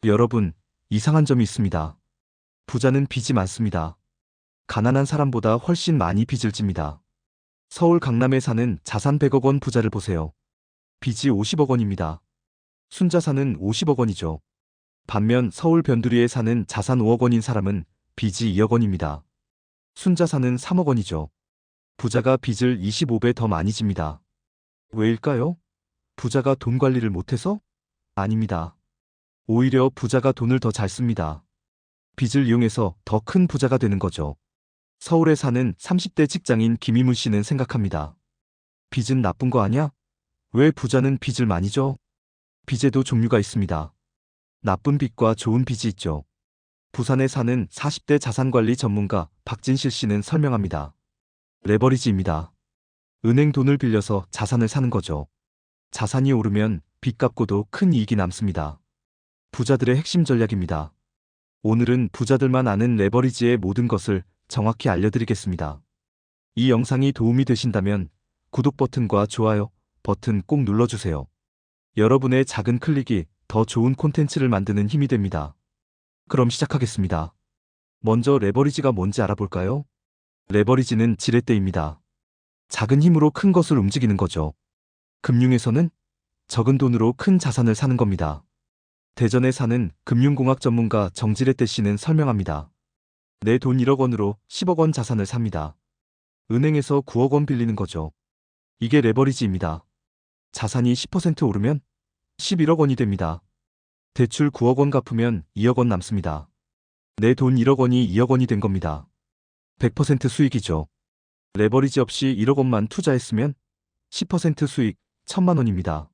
여러분, 이상한 점이 있습니다. 부자는 빚이 많습니다. 가난한 사람보다 훨씬 많이 빚을 집니다. 서울 강남에 사는 자산 100억 원 부자를 보세요. 빚이 50억 원입니다. 순자산은 50억 원이죠. 반면 서울 변두리에 사는 자산 5억 원인 사람은 빚이 2억 원입니다. 순자산은 3억 원이죠. 부자가 빚을 25배 더 많이 집니다. 왜일까요? 부자가 돈 관리를 못해서? 아닙니다. 오히려 부자가 돈을 더 잘 씁니다. 빚을 이용해서 더 큰 부자가 되는 거죠. 서울에 사는 30대 직장인 김희문 씨는 생각합니다. 빚은 나쁜 거 아냐? 왜 부자는 빚을 많이 져? 빚에도 종류가 있습니다. 나쁜 빚과 좋은 빚이 있죠. 부산에 사는 40대 자산관리 전문가 박진실 씨는 설명합니다. 레버리지입니다. 은행 돈을 빌려서 자산을 사는 거죠. 자산이 오르면 빚 갚고도 큰 이익이 남습니다. 부자들의 핵심 전략입니다. 오늘은 부자들만 아는 레버리지의 모든 것을 정확히 알려드리겠습니다. 이 영상이 도움이 되신다면 구독 버튼과 좋아요 버튼 꼭 눌러주세요. 여러분의 작은 클릭이 더 좋은 콘텐츠를 만드는 힘이 됩니다. 그럼 시작하겠습니다. 먼저 레버리지가 뭔지 알아볼까요? 레버리지는 지렛대입니다. 작은 힘으로 큰 것을 움직이는 거죠. 금융에서는 적은 돈으로 큰 자산을 사는 겁니다. 대전에 사는 금융공학 전문가 정지렛대 씨는 설명합니다. 내 돈 1억 원으로 10억 원 자산을 삽니다. 은행에서 9억 원 빌리는 거죠. 이게 레버리지입니다. 자산이 10% 오르면 11억 원이 됩니다. 대출 9억 원 갚으면 2억 원 남습니다. 내 돈 1억 원이 2억 원이 된 겁니다. 100% 수익이죠. 레버리지 없이 1억 원만 투자했으면 10% 수익 1000만 원입니다.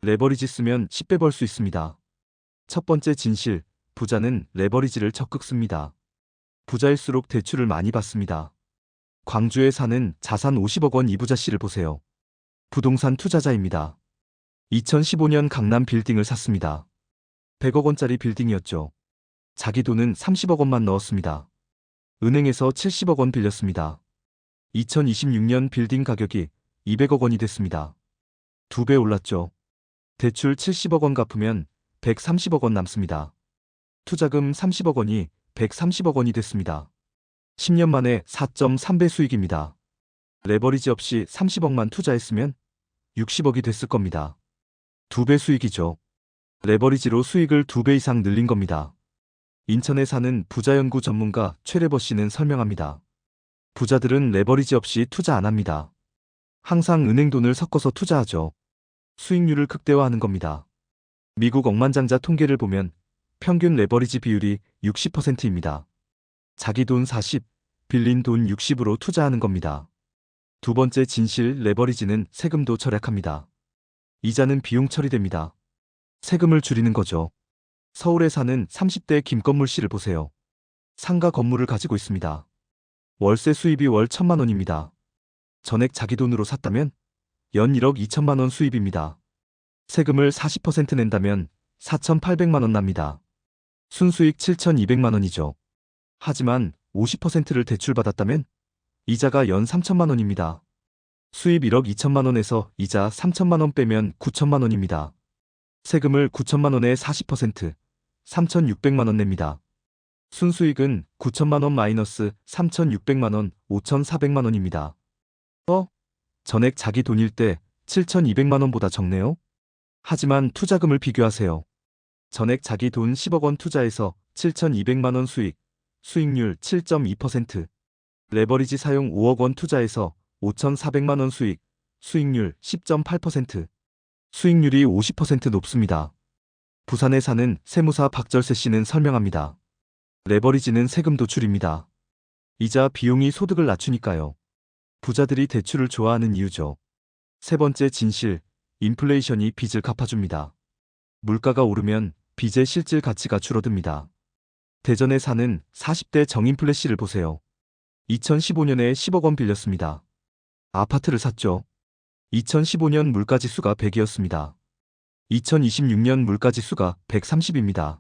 레버리지 쓰면 10배 벌 수 있습니다. 첫 번째 진실, 부자는 레버리지를 적극 씁니다. 부자일수록 대출을 많이 받습니다. 광주에 사는 자산 50억 원 이부자 씨를 보세요. 부동산 투자자입니다. 2015년 강남 빌딩을 샀습니다. 100억 원짜리 빌딩이었죠. 자기 돈은 30억 원만 넣었습니다. 은행에서 70억 원 빌렸습니다. 2026년 빌딩 가격이 200억 원이 됐습니다. 2배 올랐죠. 대출 70억 원 갚으면 130억 원 남습니다. 투자금 30억 원이 130억 원이 됐습니다. 10년 만에 4.3배 수익입니다. 레버리지 없이 30억만 투자했으면 60억이 됐을 겁니다. 2배 수익이죠. 레버리지로 수익을 2배 이상 늘린 겁니다. 인천에 사는 부자연구 전문가 최래버 씨는 설명합니다. 부자들은 레버리지 없이 투자 안 합니다. 항상 은행 돈을 섞어서 투자하죠. 수익률을 극대화하는 겁니다. 미국 억만장자 통계를 보면 평균 레버리지 비율이 60%입니다. 자기 돈 40, 빌린 돈 60으로 투자하는 겁니다. 두 번째 진실, 레버리지는 세금도 절약합니다. 이자는 비용 처리됩니다. 세금을 줄이는 거죠. 서울에 사는 30대 김건물 씨를 보세요. 상가 건물을 가지고 있습니다. 월세 수입이 월 1000만 원입니다. 전액 자기 돈으로 샀다면 연 1억 2천만 원 수입입니다. 세금을 40% 낸다면 4,800만 원 납니다. 순수익 7,200만 원이죠. 하지만 50%를 대출받았다면 이자가 연 3천만 원입니다. 수입 1억 2천만 원에서 이자 3천만 원 빼면 9천만 원입니다. 세금을 9천만 원에 40%, 3,600만 원 냅니다. 순수익은 9천만 원 마이너스 3,600만 원, 5,400만 원입니다. 전액 자기 돈일 때 7,200만 원보다 적네요. 하지만 투자금을 비교하세요. 전액 자기 돈 10억 원 투자해서 7,200만 원 수익, 수익률 7.2%. 레버리지 사용 5억 원 투자해서 5,400만 원 수익, 수익률 10.8%. 수익률이 50% 높습니다. 부산에 사는 세무사 박절세 씨는 설명합니다. 레버리지는 세금도 줄입니다. 이자 비용이 소득을 낮추니까요. 부자들이 대출을 좋아하는 이유죠. 세 번째 진실, 인플레이션이 빚을 갚아줍니다. 물가가 오르면 빚의 실질 가치가 줄어듭니다. 대전에 사는 40대 정인플레 씨를 보세요. 2015년에 10억 원 빌렸습니다. 아파트를 샀죠. 2015년 물가지수가 100이었습니다. 2026년 물가지수가 130입니다.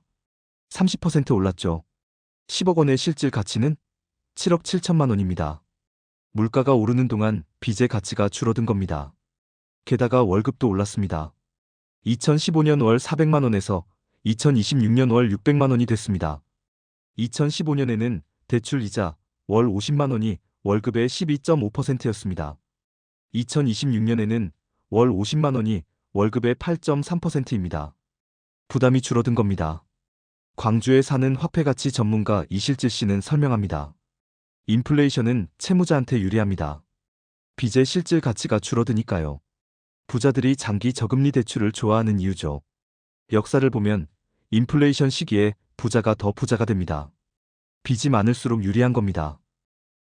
30% 올랐죠. 10억 원의 실질 가치는 7억 7천만 원입니다. 물가가 오르는 동안 빚의 가치가 줄어든 겁니다. 게다가 월급도 올랐습니다. 2015년 월 400만 원에서 2026년 월 600만 원이 됐습니다. 2015년에는 대출 이자 월 50만 원이 월급의 12.5%였습니다. 2026년에는 월 50만 원이 월급의 8.3%입니다. 부담이 줄어든 겁니다. 광주에 사는 화폐가치 전문가 이실재 씨는 설명합니다. 인플레이션은 채무자한테 유리합니다. 빚의 실질 가치가 줄어드니까요. 부자들이 장기 저금리 대출을 좋아하는 이유죠. 역사를 보면 인플레이션 시기에 부자가 더 부자가 됩니다. 빚이 많을수록 유리한 겁니다.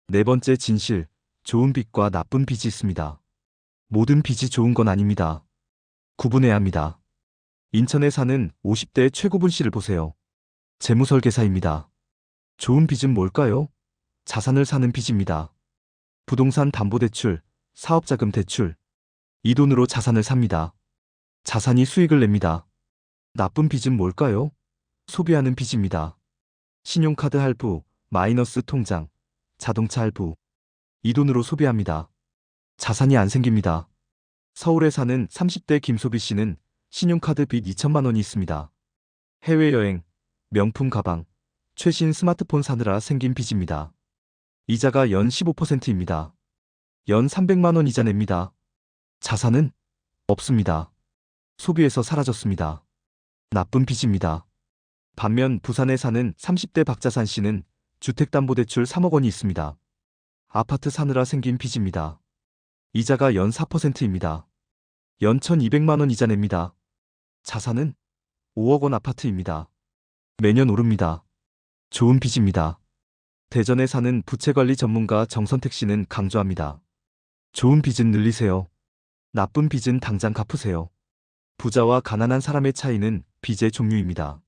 네 번째 진실, 좋은 빚과 나쁜 빚이 있습니다. 모든 빚이 좋은 건 아닙니다. 구분해야 합니다. 인천에 사는 50대 최고분 씨를 보세요. 재무설계사입니다. 좋은 빚은 뭘까요? 자산을 사는 빚입니다. 부동산 담보대출, 사업자금 대출. 이 돈으로 자산을 삽니다. 자산이 수익을 냅니다. 나쁜 빚은 뭘까요? 소비하는 빚입니다. 신용카드 할부, 마이너스 통장, 자동차 할부. 이 돈으로 소비합니다. 자산이 안 생깁니다. 서울에 사는 30대 김소비 씨는 신용카드 빚 2천만 원이 있습니다. 해외여행, 명품 가방, 최신 스마트폰 사느라 생긴 빚입니다. 이자가 연 15%입니다. 연 300만 원 이자 냅니다. 자산은 없습니다. 소비에서 사라졌습니다. 나쁜 빚입니다. 반면 부산에 사는 30대 박자산 씨는 주택담보대출 3억 원이 있습니다. 아파트 사느라 생긴 빚입니다. 이자가 연 4%입니다. 연 1,200만 원 이자 냅니다. 자산은 5억 원 아파트입니다. 매년 오릅니다. 좋은 빚입니다. 대전에 사는 부채관리 전문가 정선택 씨는 강조합니다. 좋은 빚은 늘리세요. 나쁜 빚은 당장 갚으세요. 부자와 가난한 사람의 차이는 빚의 종류입니다.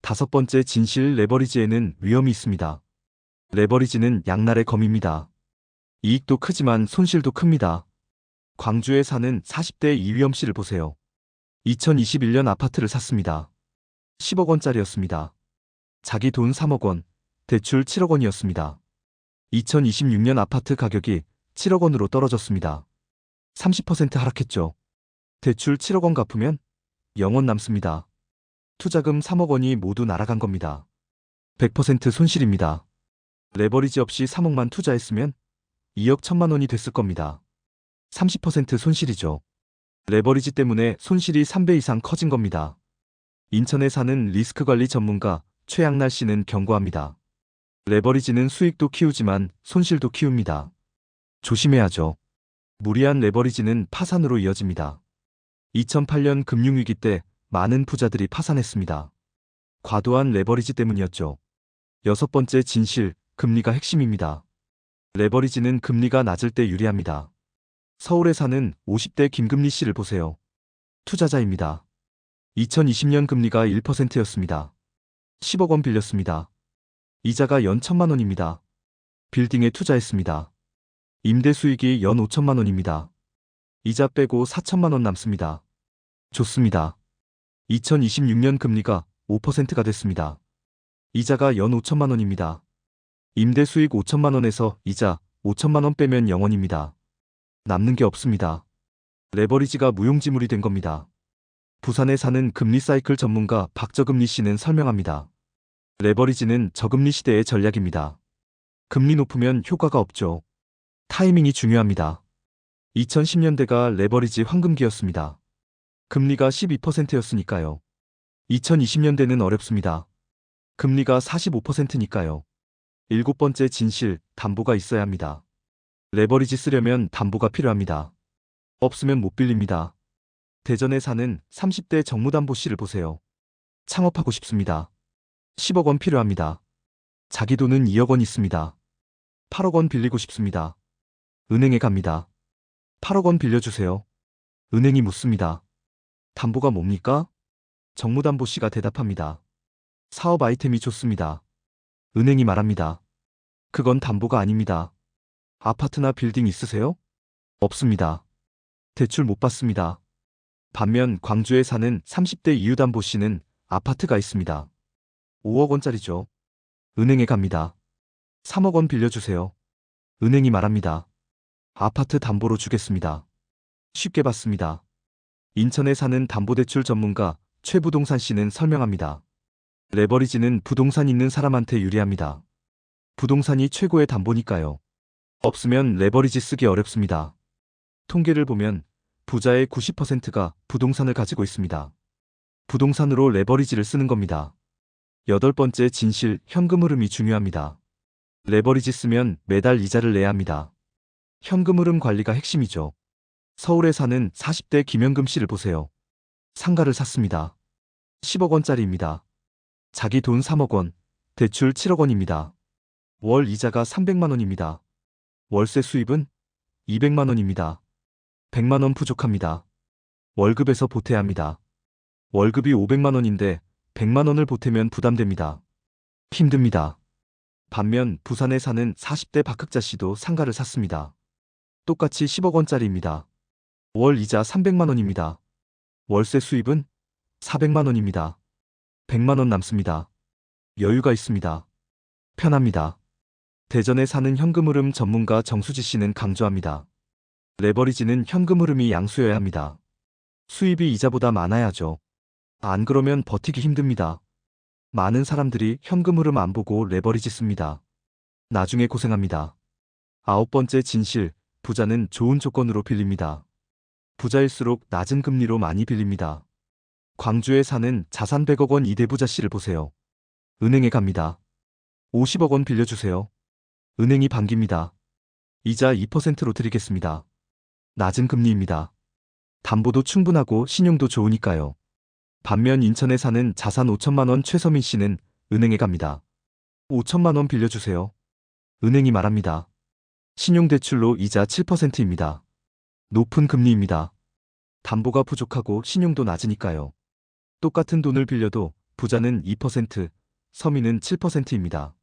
다섯 번째 진실, 레버리지에는 위험이 있습니다. 레버리지는 양날의 검입니다. 이익도 크지만 손실도 큽니다. 광주에 사는 40대 이위엄 씨를 보세요. 2021년 아파트를 샀습니다. 10억 원짜리였습니다. 자기 돈 3억 원, 대출 7억 원이었습니다. 2026년 아파트 가격이 7억 원으로 떨어졌습니다. 30% 하락했죠. 대출 7억 원 갚으면 0원 남습니다. 투자금 3억 원이 모두 날아간 겁니다. 100% 손실입니다. 레버리지 없이 3억만 투자했으면 2억 1천만 원이 됐을 겁니다. 30% 손실이죠. 레버리지 때문에 손실이 3배 이상 커진 겁니다. 인천에 사는 리스크관리 전문가 최양날 씨는 경고합니다. 레버리지는 수익도 키우지만 손실도 키웁니다. 조심해야죠. 무리한 레버리지는 파산으로 이어집니다. 2008년 금융위기 때 많은 부자들이 파산했습니다. 과도한 레버리지 때문이었죠. 여섯 번째 진실, 금리가 핵심입니다. 레버리지는 금리가 낮을 때 유리합니다. 서울에 사는 50대 김금리 씨를 보세요. 투자자입니다. 2020년 금리가 1%였습니다. 10억 원 빌렸습니다. 이자가 연 1천만 원입니다. 빌딩에 투자했습니다. 임대 수익이 연 5천만 원입니다. 이자 빼고 4천만 원 남습니다. 좋습니다. 2026년 금리가 5%가 됐습니다. 이자가 연 5천만 원입니다. 임대 수익 5천만 원에서 이자 5천만 원 빼면 0원입니다. 남는 게 없습니다. 레버리지가 무용지물이 된 겁니다. 부산에 사는 금리 사이클 전문가 박저금리 씨는 설명합니다. 레버리지는 저금리 시대의 전략입니다. 금리 높으면 효과가 없죠. 타이밍이 중요합니다. 2010년대가 레버리지 황금기였습니다. 금리가 12%였으니까요. 2020년대는 어렵습니다. 금리가 45%니까요. 일곱 번째 진실, 담보가 있어야 합니다. 레버리지 쓰려면 담보가 필요합니다. 없으면 못 빌립니다. 대전에 사는 30대 정무담보 씨를 보세요. 창업하고 싶습니다. 10억 원 필요합니다. 자기 돈은 2억 원 있습니다. 8억 원 빌리고 싶습니다. 은행에 갑니다. 8억 원 빌려주세요. 은행이 묻습니다. 담보가 뭡니까? 정무담보 씨가 대답합니다. 사업 아이템이 좋습니다. 은행이 말합니다. 그건 담보가 아닙니다. 아파트나 빌딩 있으세요? 없습니다. 대출 못 받습니다. 반면 광주에 사는 30대 이유담보 씨는 아파트가 있습니다. 5억 원짜리죠. 은행에 갑니다. 3억 원 빌려주세요. 은행이 말합니다. 아파트 담보로 주겠습니다. 쉽게 받습니다. 인천에 사는 담보대출 전문가 최부동산 씨는 설명합니다. 레버리지는 부동산 있는 사람한테 유리합니다. 부동산이 최고의 담보니까요. 없으면 레버리지 쓰기 어렵습니다. 통계를 보면 부자의 90%가 부동산을 가지고 있습니다. 부동산으로 레버리지를 쓰는 겁니다. 여덟 번째 진실, 현금 흐름이 중요합니다. 레버리지 쓰면 매달 이자를 내야 합니다. 현금 흐름 관리가 핵심이죠. 서울에 사는 40대 김현금 씨를 보세요. 상가를 샀습니다. 10억 원짜리입니다. 자기 돈 3억 원, 대출 7억 원입니다. 월 이자가 300만 원입니다. 월세 수입은 200만 원입니다. 100만 원 부족합니다. 월급에서 보태야 합니다. 월급이 500만 원인데 100만 원을 보태면 부담됩니다. 힘듭니다. 반면 부산에 사는 40대 박흑자 씨도 상가를 샀습니다. 똑같이 10억 원짜리입니다. 월 이자 300만 원입니다. 월세 수입은 400만 원입니다. 100만 원 남습니다. 여유가 있습니다. 편합니다. 대전에 사는 현금 흐름 전문가 정수지 씨는 강조합니다. 레버리지는 현금 흐름이 양수여야 합니다. 수입이 이자보다 많아야죠. 안 그러면 버티기 힘듭니다. 많은 사람들이 현금 흐름 안 보고 레버리지 씁니다. 나중에 고생합니다. 아홉 번째 진실, 부자는 좋은 조건으로 빌립니다. 부자일수록 낮은 금리로 많이 빌립니다. 광주에 사는 자산 100억 원 이대부자 씨를 보세요. 은행에 갑니다. 50억 원 빌려주세요. 은행이 반깁니다. 이자 2%로 드리겠습니다. 낮은 금리입니다. 담보도 충분하고 신용도 좋으니까요. 반면 인천에 사는 자산 5천만 원 최서민 씨는 은행에 갑니다. 5천만 원 빌려주세요. 은행이 말합니다. 신용대출로 이자 7%입니다. 높은 금리입니다. 담보가 부족하고 신용도 낮으니까요. 똑같은 돈을 빌려도 부자는 2%, 서민은 7%입니다.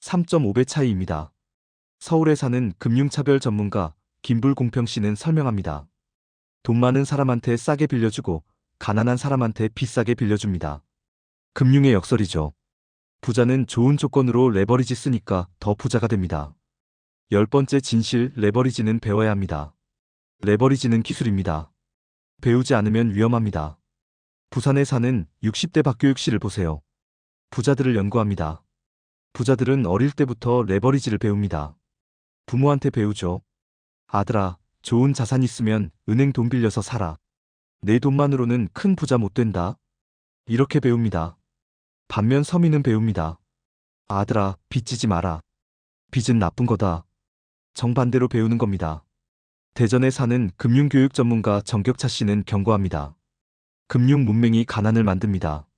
3.5배 차이입니다. 서울에 사는 금융차별 전문가 김불공평 씨는 설명합니다. 돈 많은 사람한테 싸게 빌려주고 가난한 사람한테 비싸게 빌려줍니다. 금융의 역설이죠. 부자는 좋은 조건으로 레버리지 쓰니까 더 부자가 됩니다. 열 번째 진실, 레버리지는 배워야 합니다. 레버리지는 기술입니다. 배우지 않으면 위험합니다. 부산에 사는 60대 박교육 씨를 보세요. 부자들을 연구합니다. 부자들은 어릴 때부터 레버리지를 배웁니다. 부모한테 배우죠. 아들아, 좋은 자산 있으면 은행 돈 빌려서 살아. 내 돈만으로는 큰 부자 못 된다. 이렇게 배웁니다. 반면 서민은 배웁니다. 아들아, 빚지지 마라. 빚은 나쁜 거다. 정반대로 배우는 겁니다. 대전에 사는 금융교육 전문가 정격차 씨는 경고합니다. 금융 문맹이 가난을 만듭니다.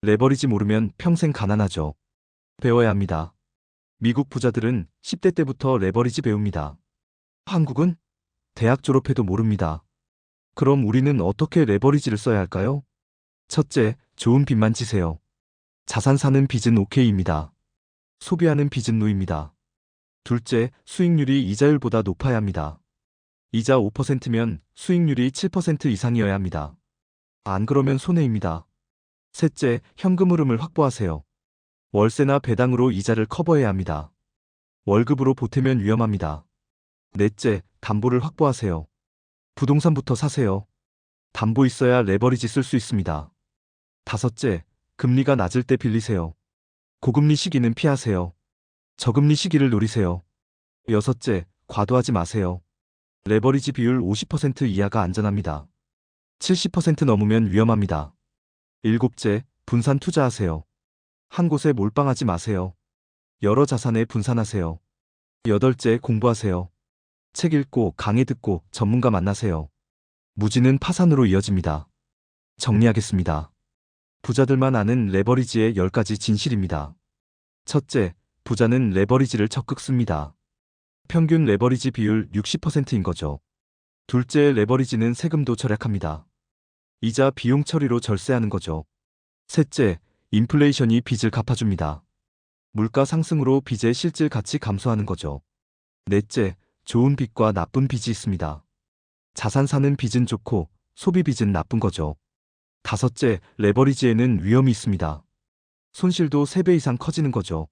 레버리지 모르면 평생 가난하죠. 배워야 합니다. 미국 부자들은 10대 때부터 레버리지 배웁니다. 한국은 대학 졸업해도 모릅니다. 그럼 우리는 어떻게 레버리지를 써야 할까요? 첫째, 좋은 빚만 지세요. 자산 사는 빚은 오케이입니다. 소비하는 빚은 노입니다. 둘째, 수익률이 이자율보다 높아야 합니다. 이자 5%면 수익률이 7% 이상이어야 합니다. 안 그러면 손해입니다. 셋째, 현금 흐름을 확보하세요. 월세나 배당으로 이자를 커버해야 합니다. 월급으로 보태면 위험합니다. 넷째, 담보를 확보하세요. 부동산부터 사세요. 담보 있어야 레버리지 쓸 수 있습니다. 다섯째, 금리가 낮을 때 빌리세요. 고금리 시기는 피하세요. 저금리 시기를 노리세요. 여섯째, 과도하지 마세요. 레버리지 비율 50% 이하가 안전합니다. 70% 넘으면 위험합니다. 일곱째, 분산 투자하세요. 한 곳에 몰빵하지 마세요. 여러 자산에 분산하세요. 여덟째, 공부하세요. 책 읽고 강의 듣고 전문가 만나세요. 무지는 파산으로 이어집니다. 정리하겠습니다. 부자들만 아는 레버리지의 10가지 진실입니다. 첫째, 부자는 레버리지를 적극 씁니다. 평균 레버리지 비율 60%인 거죠. 둘째, 레버리지는 세금도 절약합니다. 이자 비용 처리로 절세하는 거죠. 셋째, 인플레이션이 빚을 갚아줍니다. 물가 상승으로 빚의 실질 가치 감소하는 거죠. 넷째, 좋은 빚과 나쁜 빚이 있습니다. 자산 사는 빚은 좋고 소비 빚은 나쁜 거죠. 다섯째, 레버리지에는 위험이 있습니다. 손실도 3배 이상 커지는 거죠.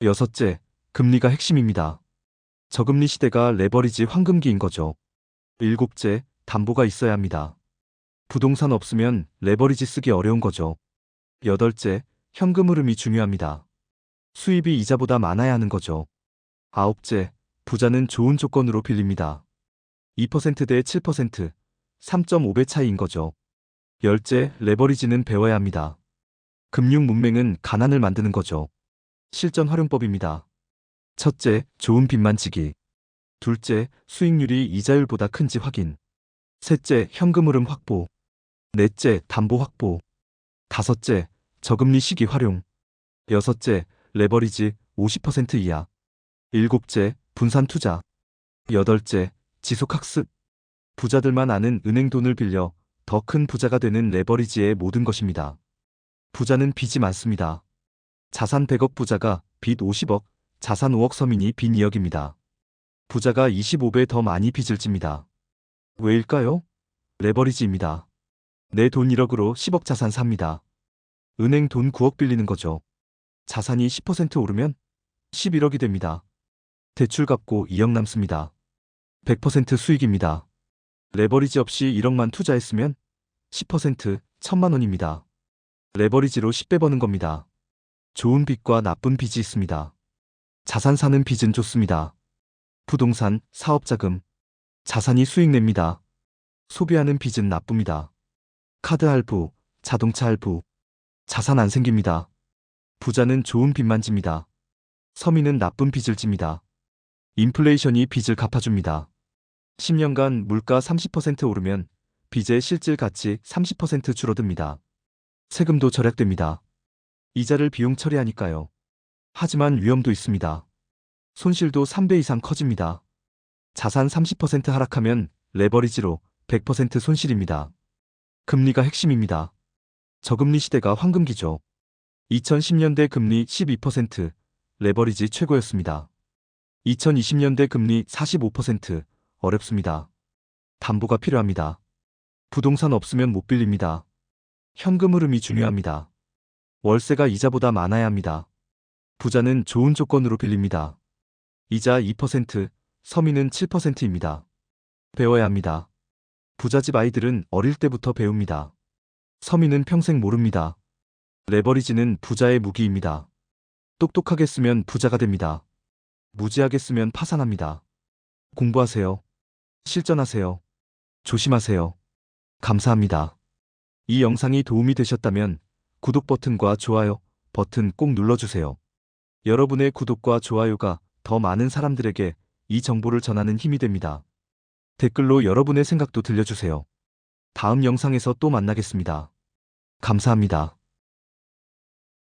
여섯째, 금리가 핵심입니다. 저금리 시대가 레버리지 황금기인 거죠. 일곱째, 담보가 있어야 합니다. 부동산 없으면 레버리지 쓰기 어려운 거죠. 여덟째, 현금 흐름이 중요합니다. 수입이 이자보다 많아야 하는 거죠. 아홉째, 부자는 좋은 조건으로 빌립니다. 2%대 7%, 3.5배 차이인 거죠. 열째, 레버리지는 배워야 합니다. 금융 문맹은 가난을 만드는 거죠. 실전 활용법입니다. 첫째, 좋은 빚만 지기. 둘째, 수익률이 이자율보다 큰지 확인. 셋째, 현금 흐름 확보. 넷째, 담보 확보. 다섯째, 저금리 시기 활용. 여섯째, 레버리지 50% 이하. 일곱째, 분산 투자. 여덟째, 지속 학습. 부자들만 아는 은행 돈을 빌려 더 큰 부자가 되는 레버리지의 모든 것입니다. 부자는 빚이 많습니다. 자산 100억 부자가 빚 50억, 자산 5억 서민이 빚 2억입니다. 부자가 25배 더 많이 빚을 집니다. 왜일까요? 레버리지입니다. 내 돈 1억으로 10억 자산 삽니다. 은행 돈 9억 빌리는 거죠. 자산이 10% 오르면 11억이 됩니다. 대출 갚고 2억 남습니다. 100% 수익입니다. 레버리지 없이 1억만 투자했으면 10% 1000만 원입니다. 레버리지로 10배 버는 겁니다. 좋은 빚과 나쁜 빚이 있습니다. 자산 사는 빚은 좋습니다. 부동산, 사업자금, 자산이 수익 냅니다. 소비하는 빚은 나쁩니다. 카드 할부, 자동차 할부, 자산 안 생깁니다. 부자는 좋은 빚만 집니다. 서민은 나쁜 빚을 집니다. 인플레이션이 빚을 갚아줍니다. 10년간 물가 30% 오르면 빚의 실질 가치 30% 줄어듭니다. 세금도 절약됩니다. 이자를 비용 처리하니까요. 하지만 위험도 있습니다. 손실도 3배 이상 커집니다. 자산 30% 하락하면 레버리지로 100% 손실입니다. 금리가 핵심입니다. 저금리 시대가 황금기죠. 2010년대 금리 12%, 레버리지 최고였습니다. 2020년대 금리 45%, 어렵습니다. 담보가 필요합니다. 부동산 없으면 못 빌립니다. 현금 흐름이 중요합니다. 월세가 이자보다 많아야 합니다. 부자는 좋은 조건으로 빌립니다. 이자 2%, 서민은 7%입니다. 배워야 합니다. 부잣집 아이들은 어릴 때부터 배웁니다. 서민은 평생 모릅니다. 레버리지는 부자의 무기입니다. 똑똑하게 쓰면 부자가 됩니다. 무지하게 쓰면 파산합니다. 공부하세요. 실전하세요. 조심하세요. 감사합니다. 이 영상이 도움이 되셨다면 구독 버튼과 좋아요 버튼 꼭 눌러주세요. 여러분의 구독과 좋아요가 더 많은 사람들에게 이 정보를 전하는 힘이 됩니다. 댓글로 여러분의 생각도 들려주세요. 다음 영상에서 또 만나겠습니다. 감사합니다.